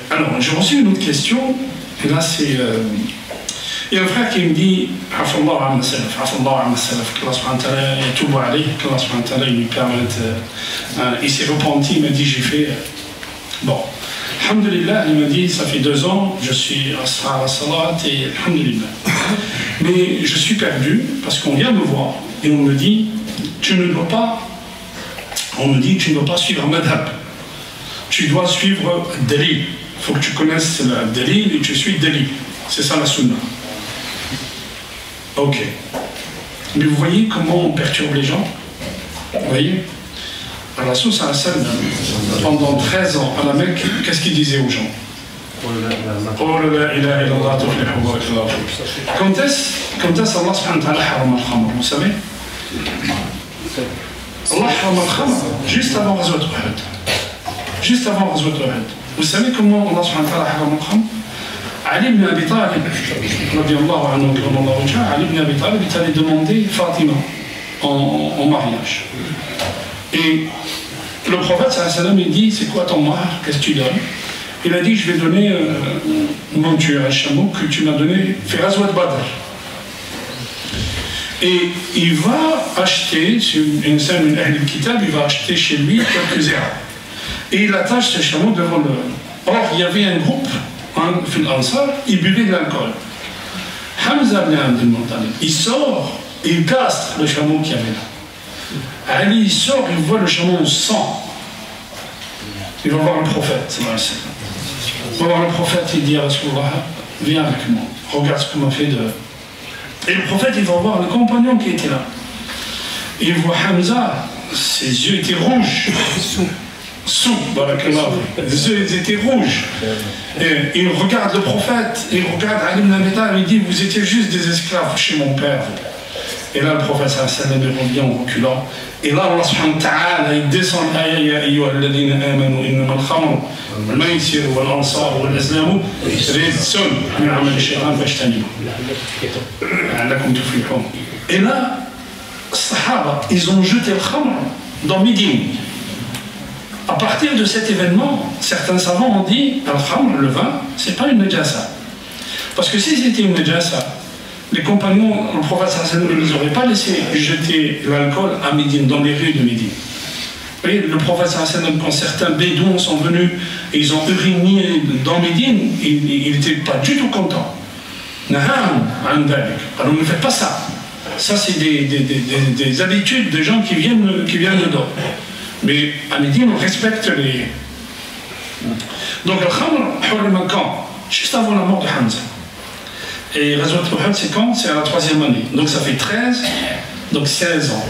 Alors, j'ai reçu une autre question, et là c'est... il y a un frère qui me dit que Allah il lui permette, il s'est repenti, il m'a dit j'ai fait... Bon, alhamdulillah, il m'a dit ça fait 2 ans, je suis à salat et alhamdulillah. Mais je suis perdu parce qu'on vient me voir et on me dit tu ne dois pas, suivre un madhab. Tu dois suivre Dalil. Il faut que tu connaisses le Dalil et tu suis Dalil. C'est ça la sunna. Ok. Mais vous voyez comment on perturbe les gens? Vous voyez? Alors, pendant 13 ans à la Mecque, qu'est-ce qu'il disait aux gens? Quand est-ce Allah subhanahu wa ta'ala haram al-khamr? Vous savez? Allah haram al-khamr juste avant Ghazwat Uhud. Juste avant Ghazwat Uhud. Vous savez comment Allah subhanahu wa ta'ala haram al-khamr? Ali ibn Abi Talib, Ali ibn Abi Talib, il allait demander Fatima en mariage. Et le prophète sallam il dit c'est quoi ton mahar, qu'est-ce que tu donnes? Il a dit je vais donner une monture, un chameau que tu m'as donné, fait Ghazwat Badr. Et il va acheter, une scène une Ahl al-Kitab, il va acheter chez lui quelques herbes. Et il attache ce chameau devant le... Or, il y avait un groupe, Fil Ansar, il buvait de l'alcool. Hamza ibn Abd al-Muttalib, il sort et il casse le chameau qu'il y avait là. Ali, il sort, il voit le chameau au sang. Il va voir le prophète. Il va voir le prophète, il dit à Rasulullah, viens avec moi, regarde ce qu'on m'a fait de... Et le prophète, il va voir le compagnon qui était là. Et il voit Hamza, ses yeux étaient rouges. Les yeux étaient rouges. Et il regarde le prophète, il regarde Ali ibn Abi Talib, il dit, vous étiez juste des esclaves chez mon père. Et là, le prophète sallam revient en reculant. Et là, Allah subhanahu wa ta'ala, il descend l'aya, ya ayyuha alladhina amanu innama al-khamru wal-maysir wal-ansar wal-azlamu rijsun min amali ash-shaytan fajtanibuhu la'allakum tuflihun. Et là, les Sahaba, ils ont jeté le khamr dans Médine. À partir de cet événement, certains savants ont dit al-khamr, le vin, c'est pas une najasa. Parce que si c'était une najasa, les compagnons, le prophète sallam ne les aurait pas laissé jeter l'alcool à Médine, dans les rues de Médine. Vous voyez, le prophète sallam, quand certains bédouins sont venus et ils ont uriné dans Médine, il n'était pas du tout content. Alors ne faites pas ça. Ça, c'est des habitudes de gens qui viennent dedans. Mais à Médine, on respecte les... Donc, le khamr, quand? Juste avant la mort de Hamza. Et Ghazwat Uhud, c'est quand? C'est à la 3e année. Donc ça fait 13, donc 16 ans.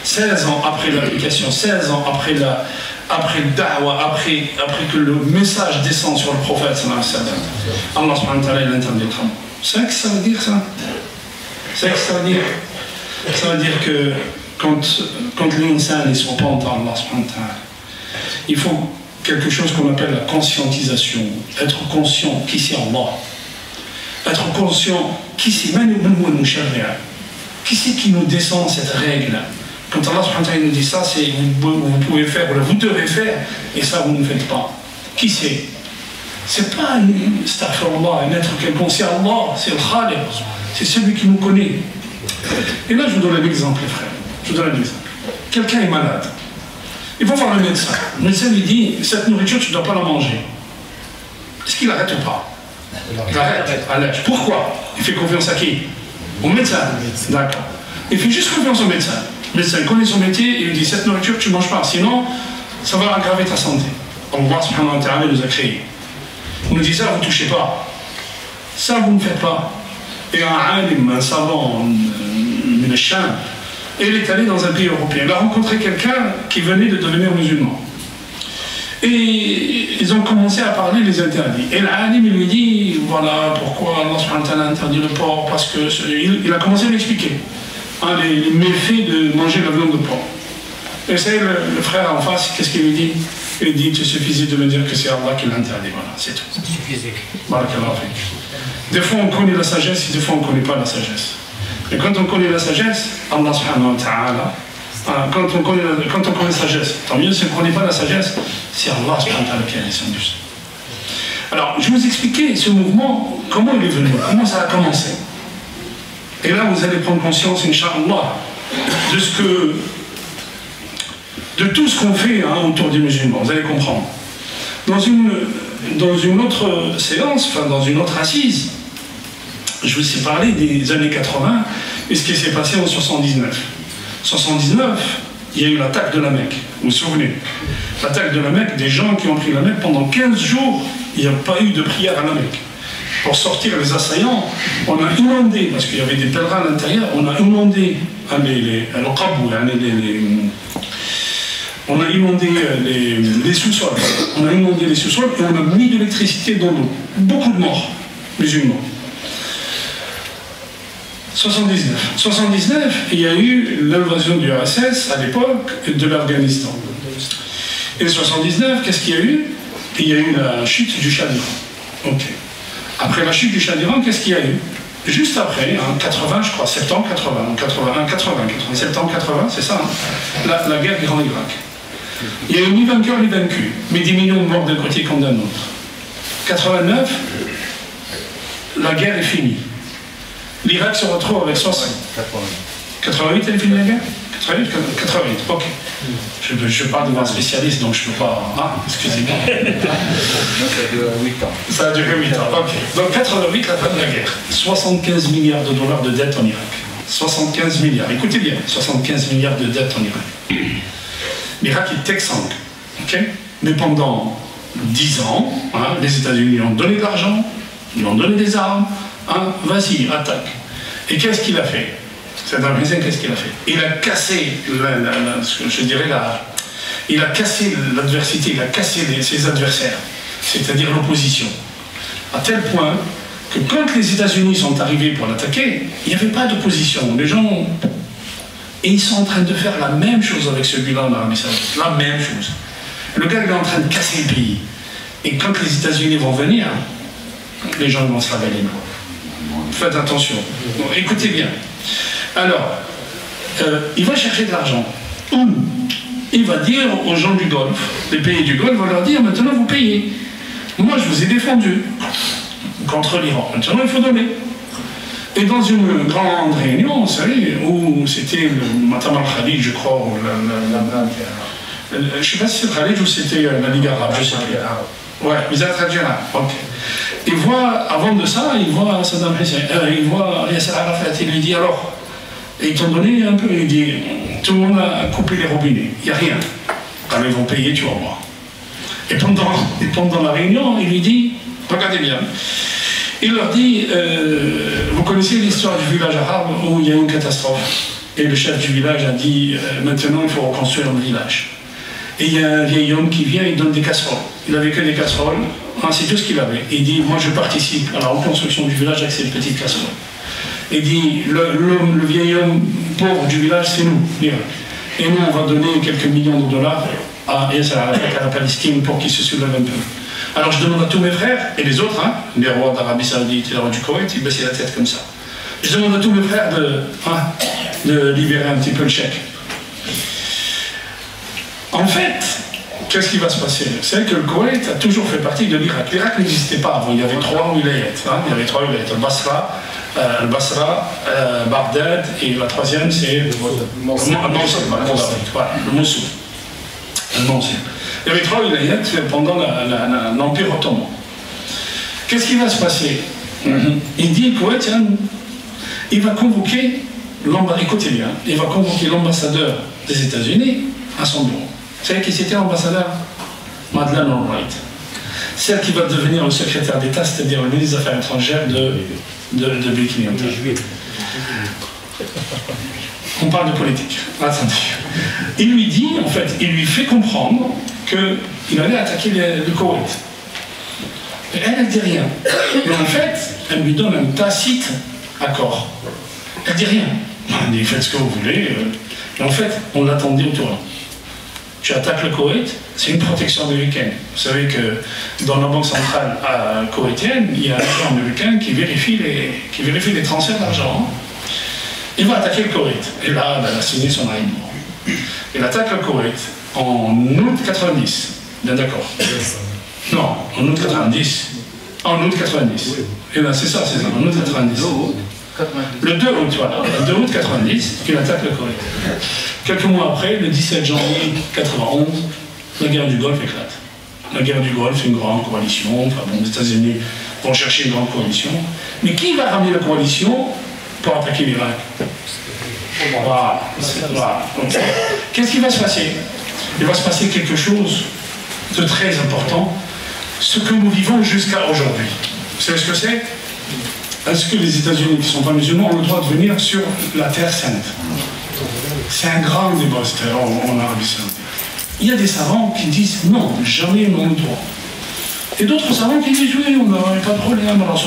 16 ans après l'application, 16 ans après le da'wa, après que le message descend sur le prophète, Allah subhanahu wa ta'ala, il interdit le khamr. Vous savez ce que ça veut dire, ça? Vous savez ce que ça veut dire? Ça veut dire que quand l'insan est sur pente à Allah subhanahu wa ta'ala, il faut quelque chose qu'on appelle la conscientisation. Être conscient qui c'est Allah. Être conscient qui c'est qui nous descend cette règle. Quand Allah subhanahu wa ta'ala nous dit ça, c'est vous pouvez faire, vous devez faire, et ça vous ne faites pas. Qui c'est? C'est pas un être quelconque, c'est Allah, c'est le Khaliq, c'est celui qui nous connaît. Et là je vous donne un exemple, les frères. Je vous donne un exemple. Quelqu'un est malade. Il va voir le médecin. Le médecin lui dit, cette nourriture tu ne dois pas la manger. Est-ce qu'il arrête ou pas? Il arrête. Pourquoi? Il fait confiance à qui? Au médecin. D'accord. Il fait juste confiance au médecin. Le médecin connaît son métier et il dit cette nourriture tu ne manges pas, sinon ça va aggraver ta santé. Allah subhanahu wa ta'ala nous a créés. On nous dit ça, vous ne touchez pas. Ça vous ne faites pas. Et un alim, un savant, une Sham, et il est allé dans un pays européen. Il a rencontré quelqu'un qui venait de devenir musulman. Et ils ont commencé à parler des interdits. Et l'alim lui dit, voilà pourquoi Allah subhanahu wa ta'ala interdit le porc, parce que il a commencé à lui expliquer les méfaits de manger la viande de porc. Et c'est le frère en face, qu'est-ce qu'il lui dit? Il dit, il suffisait de me dire que c'est Allah qui l'interdit, voilà, c'est tout. Ça suffisait. Des fois on connaît la sagesse, et des fois on ne connaît pas la sagesse. Et quand on connaît la sagesse, Allah subhanahu wa ta'ala, quand on connaît la sagesse, tant mieux si on ne connaît pas la sagesse, c'est Allah subhanahu wa ta'ala qui a descendu. Alors, je vais vous expliquer ce mouvement, comment il est venu, comment ça a commencé. Et là, vous allez prendre conscience, Inch'Allah, de tout ce qu'on fait autour des musulmans, vous allez comprendre. Dans une autre séance, enfin dans une autre assise, je vous ai parlé des années 80 et ce qui s'est passé en 79. 79, il y a eu l'attaque de la Mecque, vous vous souvenez? L'attaque de la Mecque, des gens qui ont pris la Mecque pendant 15 jours, il n'y a pas eu de prière à la Mecque. Pour sortir les assaillants, on a inondé, parce qu'il y avait des pèlerins à l'intérieur, on a inondé on a inondé les sous-sols. On a inondé les sous-sols et on a mis de l'électricité dans l'eau. Beaucoup de morts musulmans. 79, il y a eu l'invasion du RSS à l'époque de l'Afghanistan. Et 79, qu'est-ce qu'il y a eu? Il y a eu la chute du Shah d'Iran. Ok. Après la chute du Shah d'Iran, qu'est-ce qu'il y a eu? Juste après, en 80, je crois, septembre 80, 80, septembre 80, c'est ça, la guerre Iran-Irak. Il y a eu ni vainqueur ni vaincu, mais des millions de morts d'un côté comme d'un autre. 89, la guerre est finie. L'Irak se retrouve avec 60. 88, elle est finie la guerre? 88, ok. Je parle devant un spécialiste, donc je ne peux pas... Ah, excusez-moi. Ça a duré 8 ans. Ça a duré 8 ans, ok. Donc 88, la fin de la guerre. 75 milliards de dollars de dette en Irak. 75 milliards, écoutez bien, 75 milliards de dettes en Irak. L'Irak est exsangue, ok? Mais pendant 10 ans, les États-Unis ont donné de l'argent, ils ont donné des armes, vas-y, attaque. Et qu'est-ce qu'il a fait? Saddam Hussein, qu'est-ce qu'il a fait? Il a cassé, il a cassé l'adversité, il a cassé ses adversaires, c'est-à-dire l'opposition. À tel point que quand les États-Unis sont arrivés pour l'attaquer, il n'y avait pas d'opposition. Les gens... Et ils sont en train de faire la même chose avec celui-là en Arabie Saoudite. La même chose. Le gars, il est en train de casser le pays. Et quand les États-Unis vont venir, les gens vont se laver les mains. Faites attention. Bon, écoutez bien. Alors, il va chercher de l'argent. Il va dire aux gens du Golfe, les pays du Golfe, va leur dire, maintenant vous payez. Moi, je vous ai défendu contre l'Iran. Maintenant, il faut donner. Et dans une grande réunion, vous savez, où c'était le Matam al-Khalid, je crois, ou je ne sais pas si c'est Khalid ou c'était la Ligue arabe, je sais plus. Ouais, ils ont traduit là. Ok. Il voit, avant de ça, il voit Saddam Hussein, il voit Yasser Arafat, il lui dit alors, et ils t'ont donné un peu, il dit, tout le monde a coupé les robinets, il n'y a rien. Quand ils vont payer, tu vas voir. Et pendant la réunion, il lui dit, regardez bien, il leur dit, vous connaissez l'histoire du village arabe où il y a eu une catastrophe. Et le chef du village a dit, maintenant il faut reconstruire le village. Et il y a un vieil homme qui vient, il donne des casseroles. Il n'avait que des casseroles, c'est tout ce qu'il avait. Il dit, moi je participe à la reconstruction du village avec ces petites casseroles. Il dit, le vieil homme pauvre du village, c'est nous, l'Irak. Et nous, on va donner quelques millions de dollars à la Palestine pour qu'il se soulève un peu. Alors je demande à tous mes frères, et les autres, les rois d'Arabie Saoudite et les rois du Koweït, ils baissaient la tête comme ça. Je demande à tous mes frères de libérer un petit peu le chèque. En fait, qu'est-ce qui va se passer? C'est que le Koweït a toujours fait partie de l'Irak. L'Irak n'existait pas avant, il y avait 3 wilayats. Il y avait 3 wilayats, le Basra, Bagdad, et la troisième c'est le Mossoul. Il y avait 3 wilayats pendant l'Empire ottoman. Qu'est-ce qui va se passer? Il dit, le Koweït, il va convoquer l'ambassadeur des États-Unis à son bureau. Vous savez qui c'était l'ambassadeur? Madeleine Albright. Celle qui va devenir le secrétaire d'État, c'est-à-dire le ministre des Affaires étrangères de Bill Clinton. On parle de politique. Attendez. Il lui dit, en fait, il lui fait comprendre qu'il allait attaquer le Koweït. Et elle ne dit rien. Mais en fait, elle lui donne un tacite accord. Elle ne dit rien. Elle dit, faites ce que vous voulez. Et en fait, on l'attendait au tournant. Tu attaques le Koweït, c'est une protection américaine. Vous savez que dans la banque centrale koweïtienne, il y a un agent américain qui vérifie les transferts d'argent. Il va attaquer le Koweït. Et là, elle a signé son alignement. Il attaque le Koweït en août 90. Bien d'accord. Non, en août 90. En août 90. Et là, c'est ça, en août 90. Le 2 août, voilà. Le 2 août 90, qu'il attaque le Koweït. Quelques mois après, le 17 janvier 91, la guerre du Golfe éclate. La guerre du Golfe, c'est une grande coalition. Enfin bon, les États-Unis vont chercher une grande coalition. Mais qui va ramener la coalition pour attaquer l'Irak? Voilà. Qu'est-ce qui va se passer? Il va se passer quelque chose de très important, ce que nous vivons jusqu'à aujourd'hui. Vous savez ce que c'est? Est-ce que les États-Unis qui ne sont pas musulmans ont le droit de venir sur la Terre Sainte? C'est un grand débat en Arabie Saoudite. Il y a des savants qui disent non, jamais ils n'ont le droit. Et d'autres savants qui disent oui, on n'a pas de problème. Alors,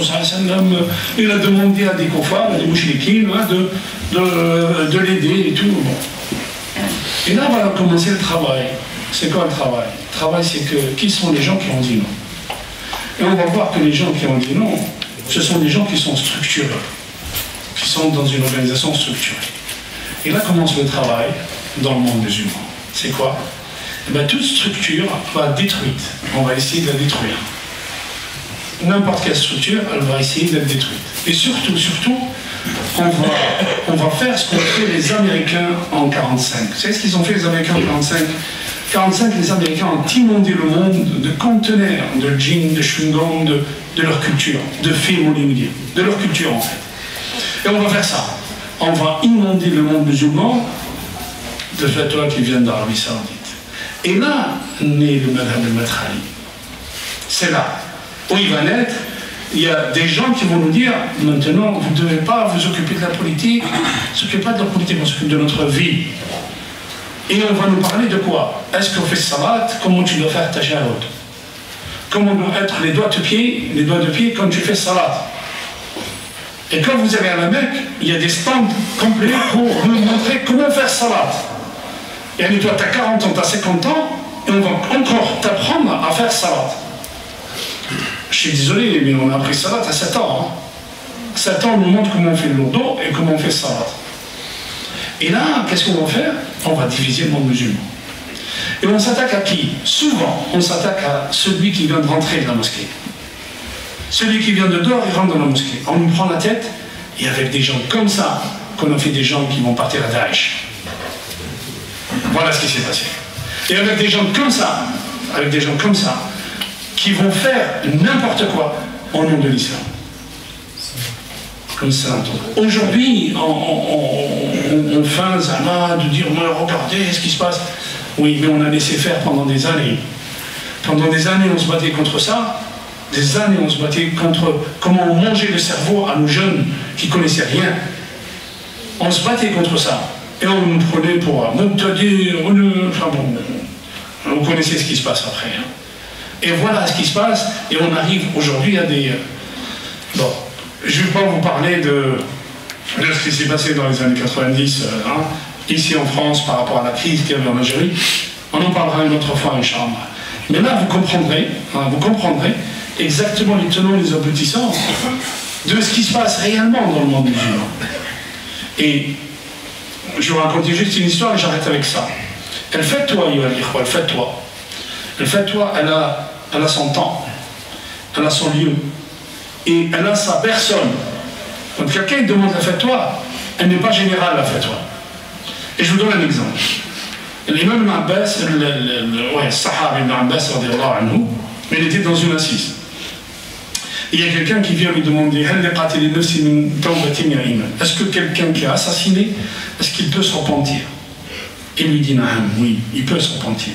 il a demandé à des koufars, à des mouchriquines, de l'aider et tout. Bon. Et là va commencer le travail. C'est quoi le travail? Le travail, c'est que qui sont les gens qui ont dit non? Et on va voir que les gens qui ont dit non, ce sont des gens qui sont structurés, qui sont dans une organisation structurée. Et là commence le travail dans le monde musulman. C'est quoi? Eh bien, toute structure va être détruite. On va essayer de la détruire. N'importe quelle structure, elle va essayer d'être détruite. Et surtout, on va faire ce qu'ont fait les Américains en 1945. Vous savez ce qu'ils ont fait les Américains en 1945? En 1945, les Américains ont inondé le monde de conteneurs, de jeans, de chewing-gum, de leur culture, de films hollywoodiens, de leur culture en fait. Et on va faire ça. On va inonder le monde musulman de fatwas qui viennent d'Arabie Saoudite. Et là naît le madhab al-Madkhali. C'est là où il va naître. Il y a des gens qui vont nous dire maintenant, vous ne devez pas vous occuper de la politique, ne s'occupe pas de la politique, on s'occupe de notre vie. Et on va nous parler de quoi? Est-ce qu'on fait salat? Comment tu dois faire ta shahad? Comment doivent être les doigts de pied quand tu fais salat? Et quand vous allez à la Mecque, il y a des stands complets pour vous montrer comment faire salat. Et toi, tu as 40 ans, tu as 50 ans, et on va encore t'apprendre à faire salat. Je suis désolé, mais on a appris salat à 7 ans. Hein. 7 ans, on nous montre comment on fait le lourdeau et comment on fait salat. Et là, qu'est-ce qu'on va faire? On va diviser le monde musulman. Et on s'attaque à qui? Souvent, on s'attaque à celui qui vient de rentrer de la mosquée. Celui qui vient de dehors, il rentre dans la mosquée. On nous prend la tête, et avec des gens comme ça, qu'on a fait des gens qui vont partir à Daesh. Voilà ce qui s'est passé. Et avec des gens comme ça, qui vont faire n'importe quoi au nom de l'islam. Comme ça. Aujourd'hui, on fait un zama de dire regardez ce qui se passe. Oui, mais on a laissé faire pendant des années. Pendant des années, on se battait contre ça. Des années, on se battait contre comment on mangeait le cerveau à nos jeunes qui ne connaissaient rien. On se battait contre ça. Et on nous prenait pour enfin bon, vous connaissez ce qui se passe après. Hein. Et voilà ce qui se passe. Et on arrive aujourd'hui à des... Bon, je ne vais pas vous parler de ce qui s'est passé dans les années 90, ici en France, par rapport à la crise qu'il y avait en Algérie. On en parlera une autre fois, Inch'Allah. Mais là, vous comprendrez exactement les tenants et les aboutissants de ce qui se passe réellement dans le monde musulman. Et je vais vous raconter juste une histoire et j'arrête avec ça. Elle fait toi, elle a son temps, elle a son lieu, et elle a sa personne. Quand quelqu'un demande la fatwa, elle n'est pas générale la fatwa. Et je vous donne un exemple. L'imam Ibn Abbas, le Sahaba Ibn Abbas, il était dans une assise. Il y a quelqu'un qui vient lui demander est-ce que quelqu'un qui a assassiné, est-ce qu'il peut se repentir? Il lui dit oui, il peut se repentir.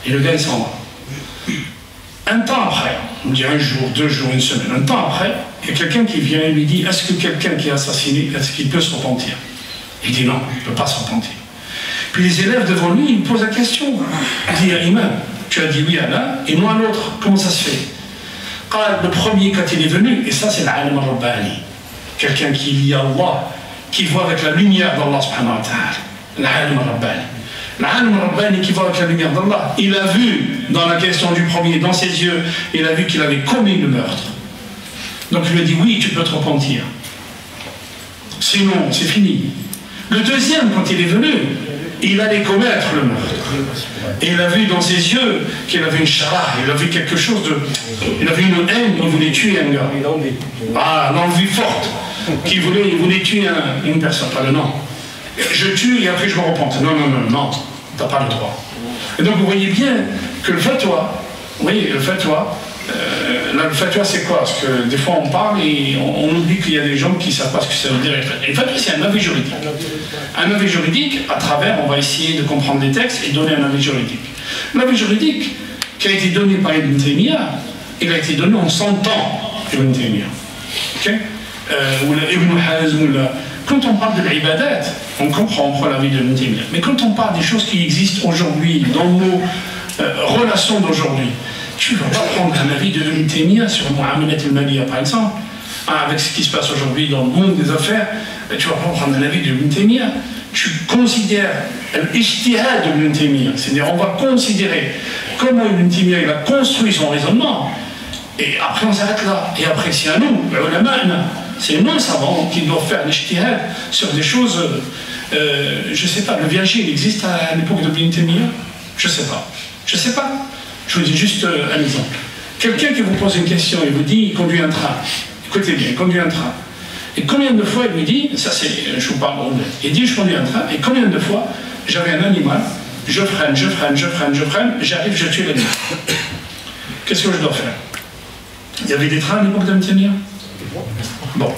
Et le gars il s'en va. Un temps après, on dit un jour, 2 jours, 1 semaine, un temps après, il y a quelqu'un qui vient et lui dit est-ce que quelqu'un qui a assassiné, est-ce qu'il peut se repentir? Il dit non, il ne peut pas se repentir. Puis les élèves devant lui, ils posent la question. Il dit Imam, tu as dit oui à l'un et moi à l'autre, comment ça se fait? Le premier, quand il est venu, et ça c'est l'Alim al-Rabbani, quelqu'un qui lit Allah, qui voit avec la lumière d'Allah subhanahu wa ta'ala, l'Alim al-Rabbani. L'Alim al-Rabbani qui voit avec la lumière d'Allah, il a vu dans la question du premier, dans ses yeux, il a vu qu'il avait commis le meurtre. Donc il lui a dit oui, tu peux te repentir. Sinon, c'est fini. Le deuxième, quand il est venu, il allait commettre le meurtre. Et il a vu dans ses yeux qu'il avait une chara, il avait quelque chose de... Il avait une haine, il voulait tuer un gars. Ah, l'envie forte, il voulait tuer une personne, pas le nom. Je tue et après je me repente. Non, non, non, non, t'as pas le droit. Et donc vous voyez bien que le fatwa, oui, le fatwa, le fatwa c'est quoi? Parce que des fois on parle et on oublie qu'il y a des gens qui ne savent pas ce que ça veut dire. Et le fatwa c'est un avis juridique. Un avis juridique, à travers, on va essayer de comprendre les textes et donner un avis juridique. L'avis juridique qui a été donné par Ibn Taymiyyah, il a été donné en 100 ans, Ibn Taymiyyah. Ok? Ou Ibn Hazm, ou quand on parle de l'ibadat, on comprend l'avis de Ibn Taymiyyah. Mais quand on parle des choses qui existent aujourd'hui, dans nos relations d'aujourd'hui, tu ne vas pas prendre un avis de Ibn Taymiyyah sur Mu'amalat al-Maliyya, par exemple, avec ce qui se passe aujourd'hui dans le monde des affaires, tu ne vas pas prendre un avis de Ibn Taymiyyah. Tu considères l'ijtihad de Ibn Taymiyyah, c'est-à-dire on va considérer comment Ibn Taymiyyah il a construit son raisonnement, et après on s'arrête là. Et après c'est à nous, c'est nous savants qui doivent faire l'ijtihad sur des choses, je ne sais pas, le viager il existe à l'époque de Ibn Taymiyyah? Je ne sais pas. Je ne sais pas. Je vous dis juste un exemple. Quelqu'un qui vous pose une question, il vous dit, il conduit un train. Écoutez bien, il conduit un train. Et combien de fois il me dit, ça c'est, je vous parle anglais, il dit, je conduis un train, et combien de fois j'avais un animal, je freine, j'arrive, je tue l'animal. Qu'est-ce que je dois faire? Il y avait des trains à l'époque d'Ibn Taymiyyah? Bon.